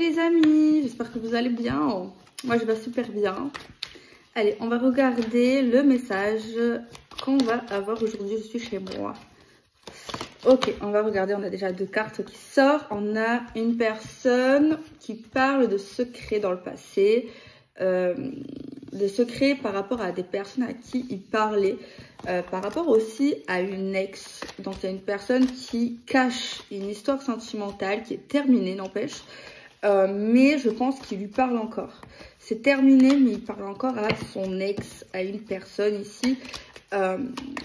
les amis, j'espère que vous allez bien. Moi je vais super bien. Allez, on va regarder le message qu'on va avoir aujourd'hui. Je suis chez moi. Ok, on va regarder, on a déjà 2 cartes qui sortent. On a une personne qui parle de secrets dans le passé. Des secrets par rapport à des personnes à qui il parlait. Par rapport aussi à une ex. Donc il y a une personne qui cache une histoire sentimentale qui est terminée, n'empêche. Mais je pense qu'il lui parle encore. C'est terminé, mais il parle encore à son ex, à une personne ici.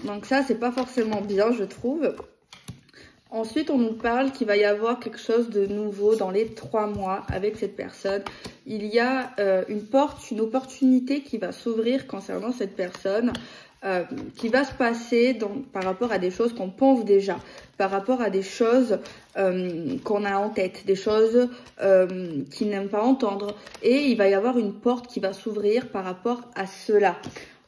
Donc ça, c'est pas forcément bien, je trouve. Ensuite, on nous parle qu'il va y avoir quelque chose de nouveau dans les 3 mois avec cette personne. Il y a une opportunité qui va s'ouvrir concernant cette personne. Qui va se passer par rapport à des choses qu'on pense déjà, par rapport à des choses qu'on a en tête, des choses qu'il n'aime pas entendre. Et il va y avoir une porte qui va s'ouvrir par rapport à cela.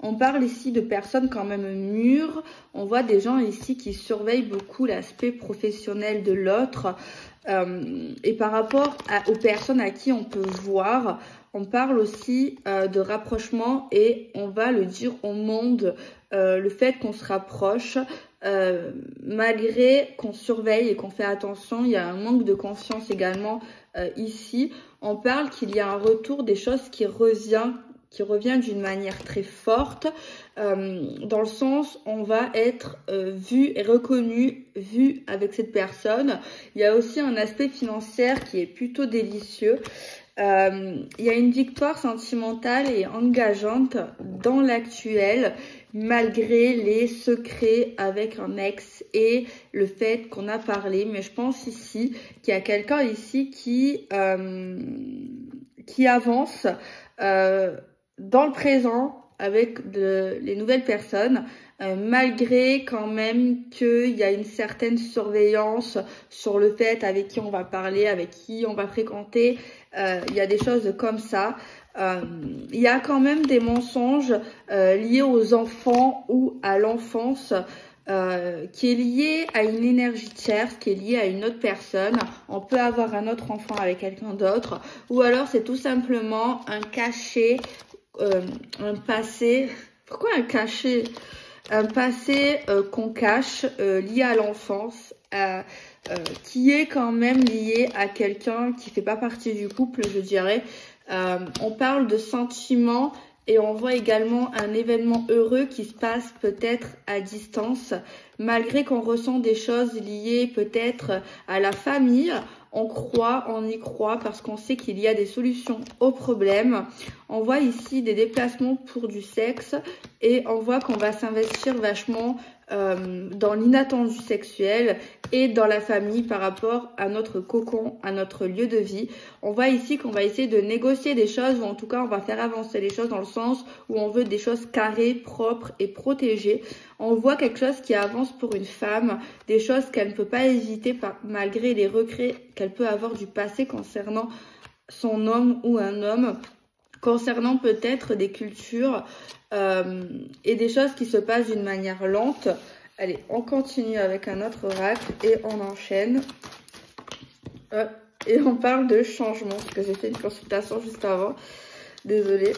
On parle ici de personnes quand même mûres. On voit des gens ici qui surveillent beaucoup l'aspect professionnel de l'autre. Et par rapport aux personnes à qui on peut voir, on parle aussi de rapprochement et on va le dire au monde, le fait qu'on se rapproche, malgré qu'on surveille et qu'on fait attention, il y a un manque de confiance également ici. On parle qu'il y a un retour des choses qui revient d'une manière très forte, dans le sens on va être vu et reconnu, vu avec cette personne. Il y a aussi un aspect financier qui est plutôt délicieux. Il y a une victoire sentimentale et engageante dans l'actuel, malgré les secrets avec un ex et le fait qu'on a parlé. Mais je pense ici qu'il y a quelqu'un ici qui avance dans le présent avec les nouvelles personnes, malgré quand même qu'il y a une certaine surveillance sur le fait avec qui on va parler, avec qui on va fréquenter. Il y a des choses comme ça. Il y a quand même des mensonges liés aux enfants ou à l'enfance, qui est lié à une énergie tierce, qui est liée à une autre personne. On peut avoir un autre enfant avec quelqu'un d'autre, ou alors c'est tout simplement un cachet, un passé. Pourquoi un cachet? Un passé qu'on cache, lié à l'enfance, qui est quand même lié à quelqu'un qui fait pas partie du couple, je dirais. On parle de sentiments et on voit également un événement heureux qui se passe peut-être à distance, malgré qu'on ressent des choses liées peut-être à la famille. On y croit parce qu'on sait qu'il y a des solutions aux problèmes. On voit ici des déplacements pour du sexe et on voit qu'on va s'investir vachement dans l'inattendu sexuel et dans la famille par rapport à notre cocon, à notre lieu de vie. On voit ici qu'on va essayer de négocier des choses, ou en tout cas on va faire avancer les choses dans le sens où on veut des choses carrées, propres et protégées. On voit quelque chose qui avance pour une femme, des choses qu'elle ne peut pas éviter malgré les regrets qu'elle peut avoir du passé concernant son homme ou un homme, concernant peut-être des cultures et des choses qui se passent d'une manière lente. Allez, on continue avec un autre oracle et on enchaîne. Et on parle de changement, parce que j'ai fait une consultation juste avant. Désolée.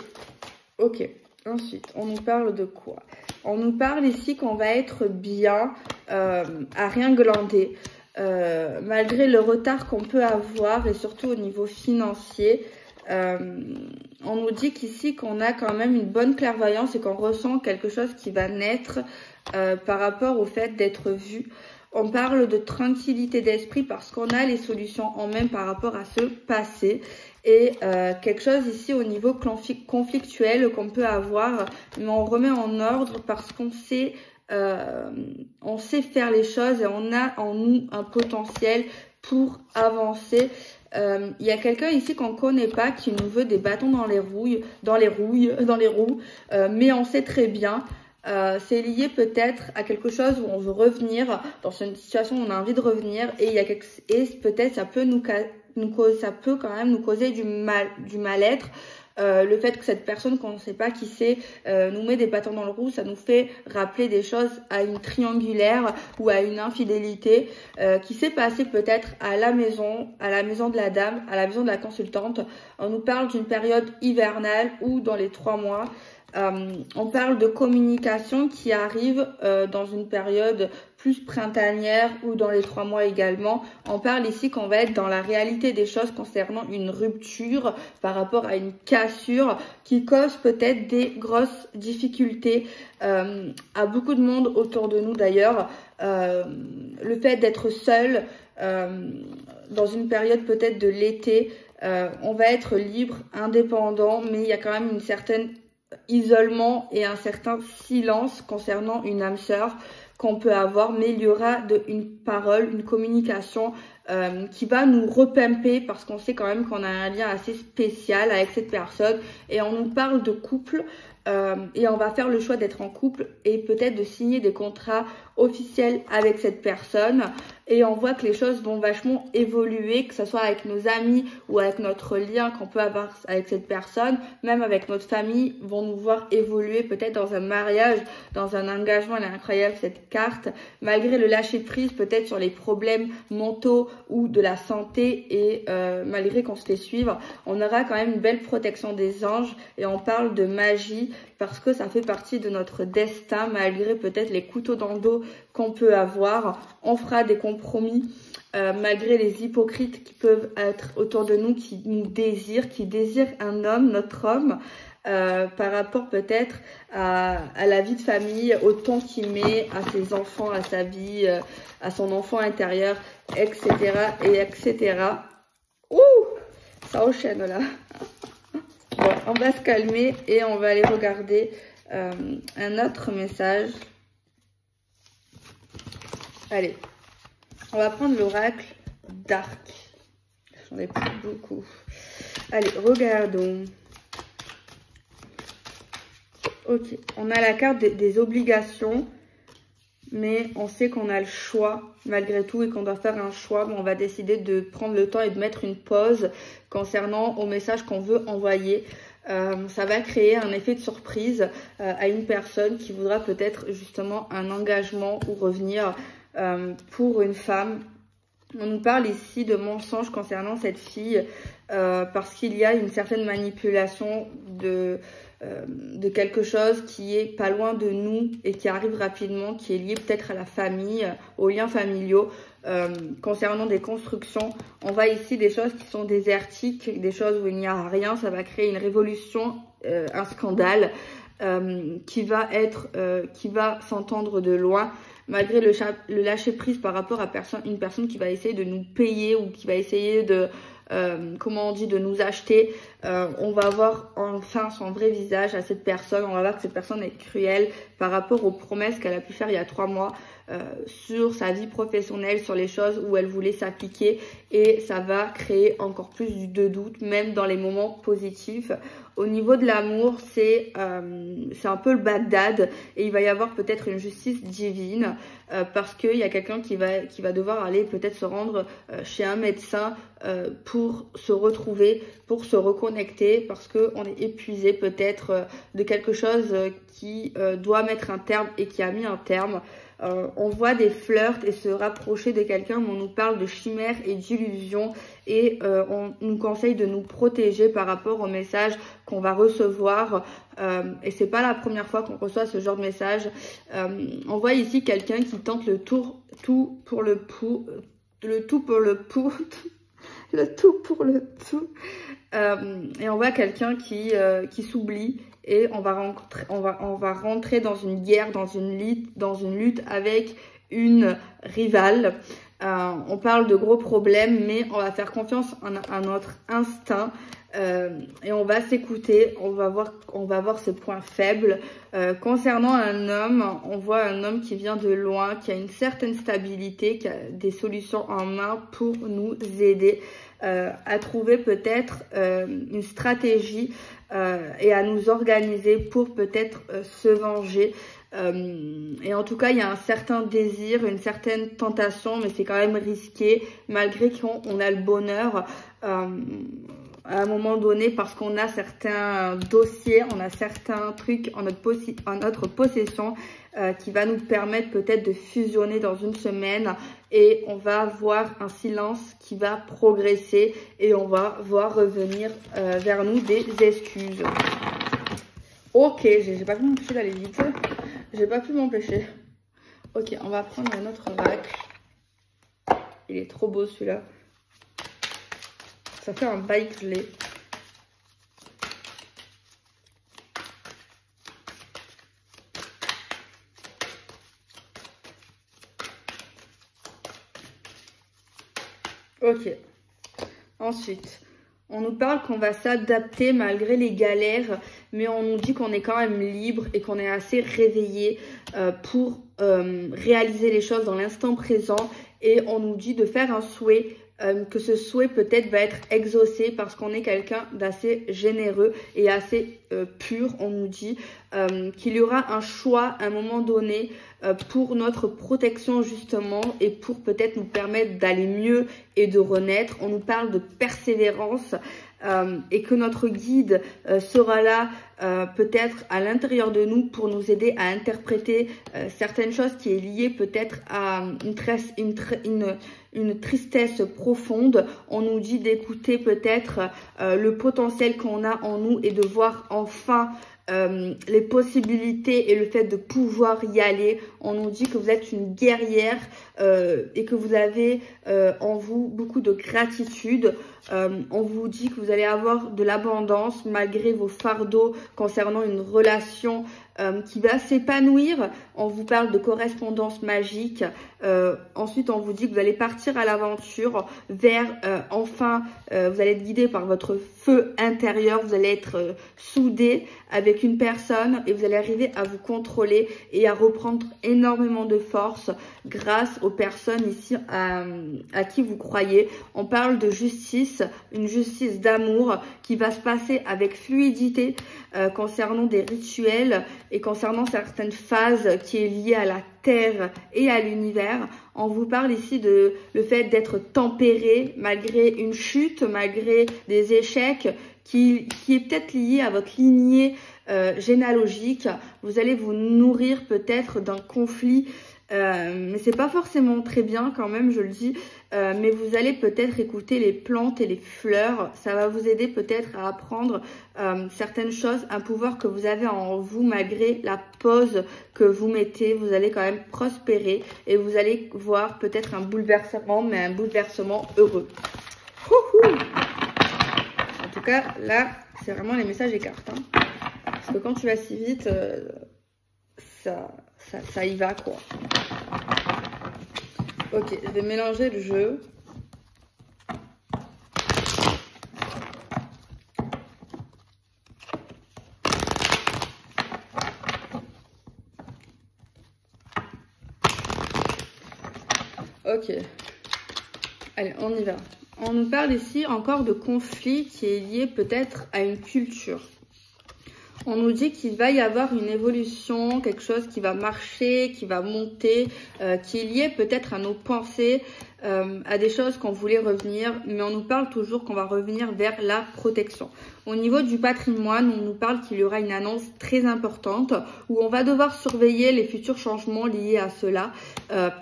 Ok, ensuite, on nous parle de quoi? On nous parle ici qu'on va être bien, à rien glander, malgré le retard qu'on peut avoir et surtout au niveau financier. On nous dit qu'ici qu'on a quand même une bonne clairvoyance et qu'on ressent quelque chose qui va naître par rapport au fait d'être vu. On parle de tranquillité d'esprit parce qu'on a les solutions en main par rapport à ce passé. Et quelque chose ici au niveau conflictuel qu'on peut avoir, mais on remet en ordre parce qu'on sait, on sait faire les choses et on a en nous un potentiel pour avancer. Il y a quelqu'un ici qu'on connaît pas qui nous veut des bâtons dans les roues, mais on sait très bien. C'est lié peut-être à quelque chose où on veut revenir dans une situation où on a envie de revenir et peut-être ça peut ça peut quand même nous causer du mal-être. Le fait que cette personne qu'on ne sait pas qui c'est nous met des bâtons dans le roue, ça nous fait rappeler des choses à une triangulaire ou à une infidélité qui s'est passée peut-être à la maison de la dame, à la maison de la consultante. On nous parle d'une période hivernale ou dans les 3 mois. On parle de communication qui arrive dans une période plus printanière ou dans les 3 mois également. On parle ici qu'on va être dans la réalité des choses concernant une rupture par rapport à une cassure qui cause peut-être des grosses difficultés à beaucoup de monde autour de nous d'ailleurs. Le fait d'être seul dans une période peut-être de l'été, on va être libre, indépendant, mais il y a quand même une certaine isolement et un certain silence concernant une âme sœur qu'on peut avoir, mais il y aura une parole, une communication qui va nous repimper parce qu'on sait quand même qu'on a un lien assez spécial avec cette personne et on nous parle de couple et on va faire le choix d'être en couple et peut-être de signer des contrats officiels avec cette personne et on voit que les choses vont vachement évoluer, que ce soit avec nos amis ou avec notre lien qu'on peut avoir avec cette personne, même avec notre famille, vont nous voir évoluer peut-être dans un mariage, dans un engagement. Elle est incroyable cette carte, malgré le lâcher prise peut-être sur les problèmes mentaux ou de la santé et malgré qu'on se fait suivre, on aura quand même une belle protection des anges et on parle de magie parce que ça fait partie de notre destin malgré peut-être les couteaux dans le dos qu'on peut avoir. On fera des compromis malgré les hypocrites qui peuvent être autour de nous, qui nous désirent, qui désirent un homme, notre homme, par rapport peut-être à la vie de famille, au temps qu'il met à ses enfants, à sa vie, à son enfant intérieur, etc. et etc. Ouh, ça enchaîne là. Bon, on va se calmer et on va aller regarder un autre message. Allez, on va prendre l'oracle d'Arc. J'en ai plus beaucoup. Allez, regardons. Ok, on a la carte des obligations, mais on sait qu'on a le choix malgré tout et qu'on doit faire un choix. Mais on va décider de prendre le temps et de mettre une pause concernant au message qu'on veut envoyer. Ça va créer un effet de surprise à une personne qui voudra peut-être justement un engagement ou revenir pour une femme. On nous parle ici de mensonges concernant cette fille parce qu'il y a une certaine manipulation de quelque chose qui est pas loin de nous et qui arrive rapidement, qui est lié peut-être à la famille, aux liens familiaux. Concernant des constructions, on voit ici des choses qui sont désertiques, des choses où il n'y a rien. Ça va créer une révolution, un scandale qui va s'entendre de loin. Malgré le lâcher prise par rapport à une personne qui va essayer de nous payer ou qui va essayer de, comment on dit, de nous acheter, on va voir enfin son vrai visage à cette personne. On va voir que cette personne est cruelle par rapport aux promesses qu'elle a pu faire il y a 3 mois sur sa vie professionnelle, sur les choses où elle voulait s'appliquer et ça va créer encore plus de doute, même dans les moments positifs. Au niveau de l'amour, c'est un peu le Bagdad et il va y avoir peut-être une justice divine parce qu'il y a quelqu'un qui va devoir aller peut-être se rendre chez un médecin pour se retrouver, pour se reconnecter parce qu'on est épuisé peut-être de quelque chose qui doit mettre un terme et qui a mis un terme. On voit des flirts et se rapprocher de quelqu'un, mais on nous parle de chimères et d'illusions et on nous conseille de nous protéger par rapport au message qu'on va recevoir. Et c'est pas la première fois qu'on reçoit ce genre de message. On voit ici quelqu'un qui tente le tout pour le tout. Et on voit quelqu'un qui s'oublie. Et on va rentrer dans une guerre, dans une lutte avec une rivale. On parle de gros problèmes, mais on va faire confiance à notre instinct et on va s'écouter. On va voir ses points faibles. Concernant un homme, on voit un homme qui vient de loin, qui a une certaine stabilité, qui a des solutions en main pour nous aider à trouver peut-être une stratégie et à nous organiser pour peut-être se venger. Et en tout cas, il y a un certain désir, une certaine tentation, mais c'est quand même risqué, malgré qu'on a le bonheur. à un moment donné parce qu'on a certains dossiers, on a certains trucs en notre possession qui va nous permettre peut-être de fusionner dans une semaine et on va avoir un silence qui va progresser et on va voir revenir vers nous des excuses. Ok, j'ai pas pu m'empêcher d'aller vite. J'ai pas pu m'empêcher. Ok, on va prendre notre oracle. Il est trop beau celui-là. Ça fait un bail que je l'ai. Ok. Ensuite, on nous parle qu'on va s'adapter malgré les galères, mais on nous dit qu'on est quand même libre et qu'on est assez réveillé pour réaliser les choses dans l'instant présent. Et on nous dit de faire un souhait, que ce souhait peut-être va être exaucé parce qu'on est quelqu'un d'assez généreux et assez pur. On nous dit qu'il y aura un choix à un moment donné pour notre protection justement et pour peut-être nous permettre d'aller mieux et de renaître. On nous parle de persévérance et que notre guide sera là peut-être à l'intérieur de nous pour nous aider à interpréter certaines choses qui est liée peut-être à une tristesse profonde. On nous dit d'écouter peut-être le potentiel qu'on a en nous et de voir enfin les possibilités et le fait de pouvoir y aller. On nous dit que vous êtes une guerrière et que vous avez en vous beaucoup de gratitude. On vous dit que vous allez avoir de l'abondance malgré vos fardeaux concernant une relation qui va s'épanouir. On vous parle de correspondance magique. Ensuite, on vous dit que vous allez partir à l'aventure vers, enfin, vous allez être guidé par votre feu intérieur. Vous allez être soudé avec une personne et vous allez arriver à vous contrôler et à reprendre énormément de force grâce aux personnes ici à qui vous croyez. On parle de justice, une justice d'amour qui va se passer avec fluidité concernant des rituels et concernant certaines phases qui est liée à la terre et à l'univers. On vous parle ici de le fait d'être tempéré malgré une chute, malgré des échecs qui est peut-être lié à votre lignée généalogique. Vous allez vous nourrir peut-être d'un conflit, mais c'est pas forcément très bien quand même, je le dis. Mais vous allez peut-être écouter les plantes et les fleurs. Ça va vous aider peut-être à apprendre certaines choses, un pouvoir que vous avez en vous malgré la pause que vous mettez. Vous allez quand même prospérer et vous allez voir peut-être un bouleversement, mais un bouleversement heureux. En tout cas, là, c'est vraiment les messages des cartes. Hein. Parce que quand tu vas si vite, ça y va quoi. Ok, je vais mélanger le jeu. Ok. Allez, on y va. On nous parle ici encore de conflit qui est lié peut-être à une culture. On nous dit qu'il va y avoir une évolution, quelque chose qui va marcher, qui va monter, qui est lié peut-être à nos pensées, à des choses qu'on voulait revenir, mais on nous parle toujours qu'on va revenir vers la protection. Au niveau du patrimoine, on nous parle qu'il y aura une annonce très importante où on va devoir surveiller les futurs changements liés à cela.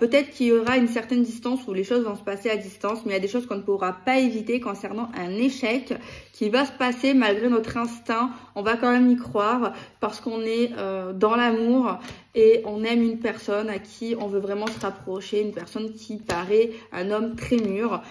Peut-être qu'il y aura une certaine distance où les choses vont se passer à distance, mais il y a des choses qu'on ne pourra pas éviter concernant un échec qui va se passer malgré notre instinct. On va quand même y croire parce qu'on est dans l'amour et on aime une personne à qui on veut vraiment se rapprocher, une personne qui paraît un homme très mûr.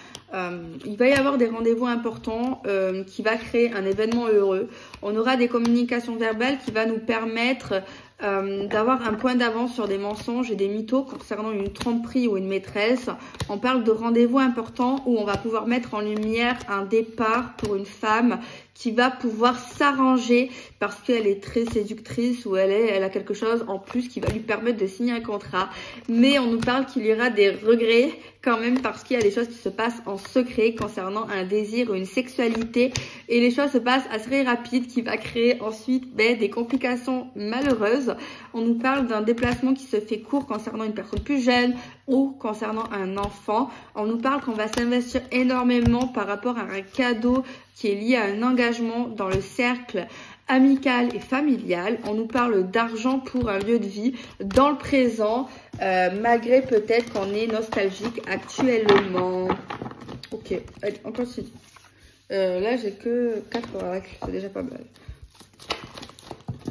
Il va y avoir des rendez-vous importants qui va créer un événement heureux. On aura des communications verbales qui va nous permettre d'avoir un point d'avance sur des mensonges et des mythos concernant une tromperie ou une maîtresse. On parle de rendez-vous importants où on va pouvoir mettre en lumière un départ pour une femme qui va pouvoir s'arranger parce qu'elle est très séductrice ou elle a quelque chose en plus qui va lui permettre de signer un contrat. Mais on nous parle qu'il y aura des regrets, quand même parce qu'il y a des choses qui se passent en secret concernant un désir ou une sexualité et les choses se passent assez rapide qui va créer ensuite des complications malheureuses. On nous parle d'un déplacement qui se fait court concernant une personne plus jeune ou concernant un enfant. On nous parle qu'on va s'investir énormément par rapport à un cadeau qui est lié à un engagement dans le cercle amical et familial. On nous parle d'argent pour un lieu de vie dans le présent, malgré peut-être qu'on est nostalgique actuellement. Ok, allez, on continue. Là, j'ai que 4 oracles, c'est déjà pas mal.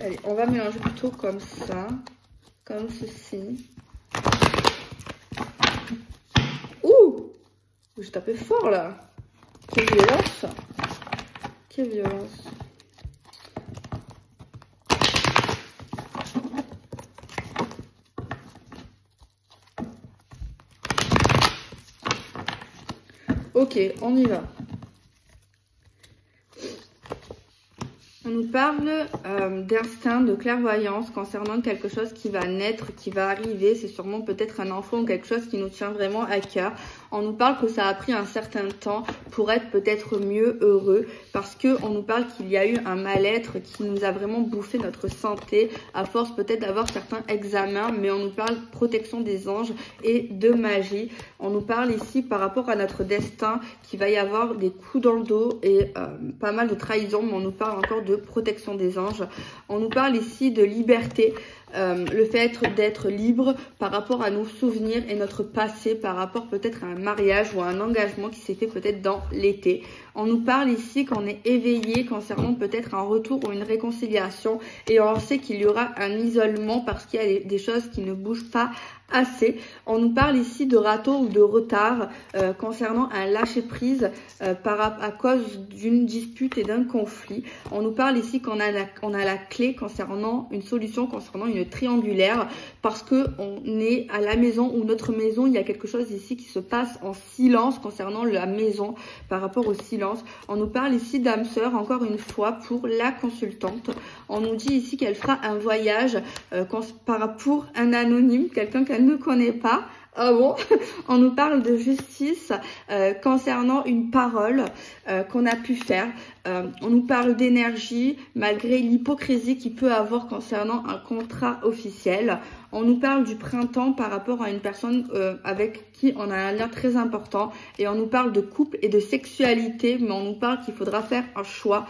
Allez, on va mélanger plutôt comme ça, comme ceci. Ouh! J'ai tapé fort là. Quelle violence! Quelle violence! Ok, on y va. On nous parle d'instinct, de clairvoyance concernant quelque chose qui va naître, qui va arriver. C'est sûrement peut-être un enfant ou quelque chose qui nous tient vraiment à cœur. On nous parle que ça a pris un certain temps pour être peut-être mieux heureux parce que on nous parle qu'il y a eu un mal-être qui nous a vraiment bouffé notre santé à force peut-être d'avoir certains examens, mais on nous parle de protection des anges et de magie. On nous parle ici par rapport à notre destin qu'il va y avoir des coups dans le dos et pas mal de trahison, mais on nous parle encore de protection des anges. On nous parle ici de liberté. Le fait d'être libre par rapport à nos souvenirs et notre passé, par rapport peut-être à un mariage ou à un engagement qui s'est fait peut-être dans l'été. On nous parle ici qu'on est éveillé concernant peut-être un retour ou une réconciliation et on sait qu'il y aura un isolement parce qu'il y a des choses qui ne bougent pas assez. On nous parle ici de râteau ou de retard concernant un lâcher-prise à cause d'une dispute et d'un conflit. On nous parle ici qu'on a la clé concernant une solution, concernant une triangulaire parce que on est à la maison ou notre maison, il y a quelque chose ici qui se passe en silence concernant la maison par rapport au silence. On nous parle ici d'âme sœur, encore une fois, pour la consultante. On nous dit ici qu'elle fera un voyage pour un anonyme, quelqu'un qu'elle ne connaît pas. Ah bon? On nous parle de justice concernant une parole qu'on a pu faire. On nous parle d'énergie malgré l'hypocrisie qu'il peut avoir concernant un contrat officiel. On nous parle du printemps par rapport à une personne avec qui on a un lien très important. Et on nous parle de couple et de sexualité, mais on nous parle qu'il faudra faire un choix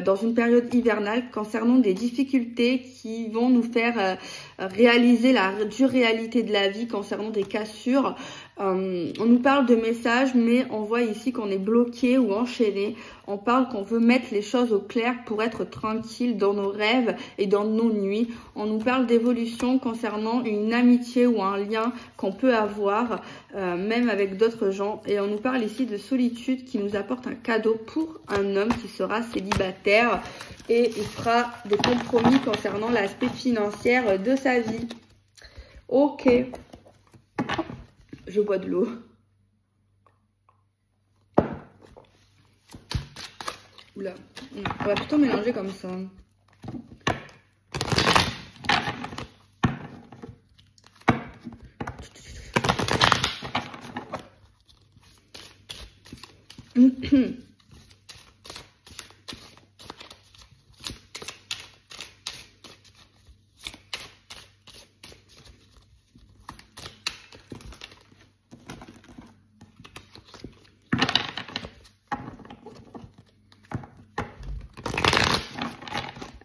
dans une période hivernale concernant des difficultés qui vont nous faire réaliser la dure réalité de la vie concernant des cassures. On nous parle de messages, mais on voit ici qu'on est bloqué ou enchaîné. On parle qu'on veut mettre les choses au clair pour être tranquille dans nos rêves et dans nos nuits. On nous parle d'évolution concernant une amitié ou un lien qu'on peut avoir, même avec d'autres gens. Et on nous parle ici de solitude qui nous apporte un cadeau pour un homme qui sera célibataire et il fera des compromis concernant l'aspect financier de sa vie. Ok. Je bois de l'eau. Oula, on va plutôt mélanger comme ça.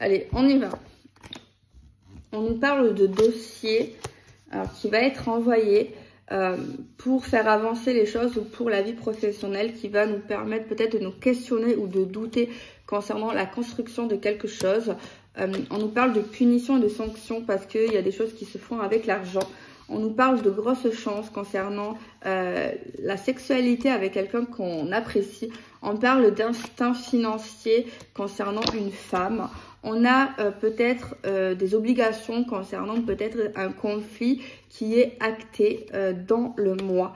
Allez, on y va. On nous parle de dossier qui va être envoyé pour faire avancer les choses ou pour la vie professionnelle qui va nous permettre peut-être de nous questionner ou de douter concernant la construction de quelque chose. On nous parle de punition et de sanctions parce qu'il y a des choses qui se font avec l'argent. On nous parle de grosses chances concernant la sexualité avec quelqu'un qu'on apprécie. On parle d'instinct financier concernant une femme. On a peut-être des obligations concernant peut-être un conflit qui est acté dans le mois.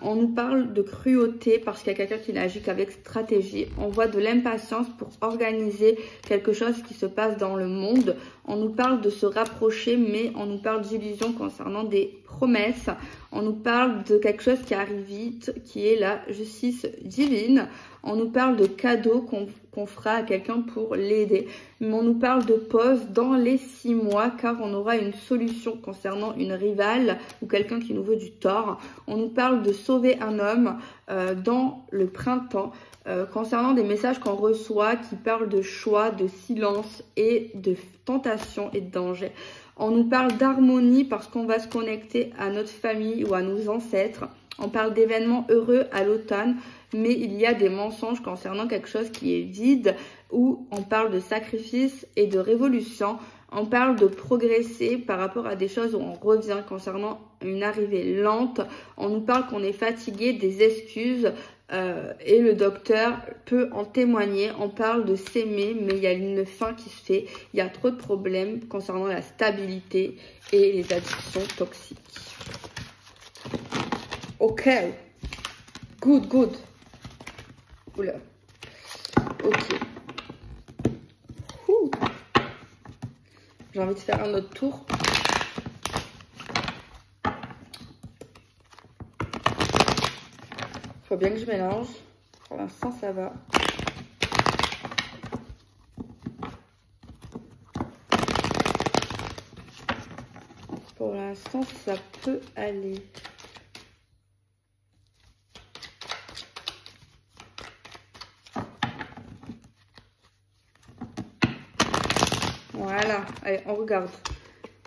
On nous parle de cruauté parce qu'il y a quelqu'un qui n'agit qu'avec stratégie. On voit de l'impatience pour organiser quelque chose qui se passe dans le monde. On nous parle de se rapprocher, mais on nous parle d'illusions concernant des promesse. On nous parle de quelque chose qui arrive vite, qui est la justice divine. On nous parle de cadeaux qu'on fera à quelqu'un pour l'aider. Mais on nous parle de pause dans les 6 mois, car on aura une solution concernant une rivale ou quelqu'un qui nous veut du tort. On nous parle de sauver un homme dans le printemps. Concernant des messages qu'on reçoit qui parlent de choix, de silence et de tentation et de danger. On nous parle d'harmonie parce qu'on va se connecter à notre famille ou à nos ancêtres. On parle d'événements heureux à l'automne, mais il y a des mensonges concernant quelque chose qui est vide, où on parle de sacrifice et de révolution. On parle de progresser par rapport à des choses où on revient concernant une arrivée lente. On nous parle qu'on est fatigué, des excuses, et le docteur peut en témoigner. On parle de s'aimer, mais il y a une fin qui se fait. Il y a trop de problèmes concernant la stabilité et les addictions toxiques. Ok. Good, good. Oula. Ok. J'ai envie de faire un autre tour. Faut bien que je mélange. Pour l'instant, ça va. Pour l'instant, ça peut aller. Voilà, allez, on regarde.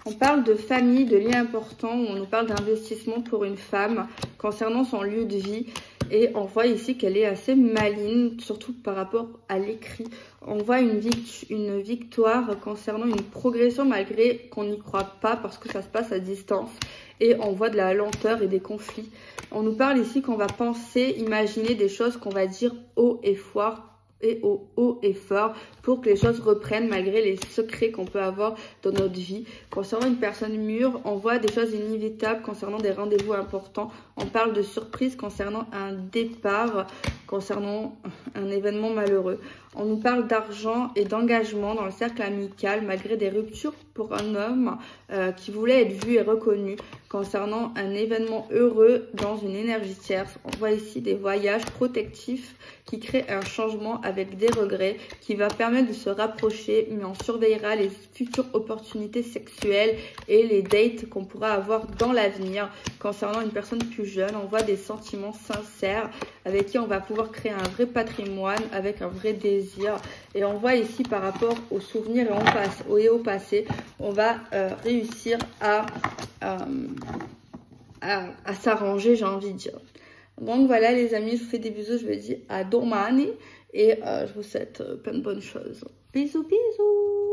On parle de famille, de liens importants, où on nous parle d'investissement pour une femme concernant son lieu de vie. Et on voit ici qu'elle est assez maligne, surtout par rapport à l'écrit. On voit une victoire concernant une progression malgré qu'on n'y croit pas parce que ça se passe à distance. Et on voit de la lenteur et des conflits. On nous parle ici qu'on va penser, imaginer des choses qu'on va dire haut et fort. Haut et fort pour que les choses reprennent malgré les secrets qu'on peut avoir dans notre vie. Concernant une personne mûre, on voit des choses inévitables concernant des rendez-vous importants. On parle de surprise concernant un départ, concernant un événement malheureux. On nous parle d'argent et d'engagement dans le cercle amical malgré des ruptures pour un homme qui voulait être vu et reconnu. Concernant un événement heureux dans une énergie tierce, on voit ici des voyages protectifs qui créent un changement avec des regrets qui va permettre de se rapprocher, mais on surveillera les futures opportunités sexuelles et les dates qu'on pourra avoir dans l'avenir. Concernant une personne plus jeune, on voit des sentiments sincères avec qui on va pouvoir créer un vrai patrimoine avec un vrai désir. Et on voit ici par rapport aux souvenirs et au passé, on va réussir à s'arranger, j'ai envie de dire. Donc voilà les amis, je vous fais des bisous, je vous dis à domani et je vous souhaite plein de bonnes choses. Bisous, bisous.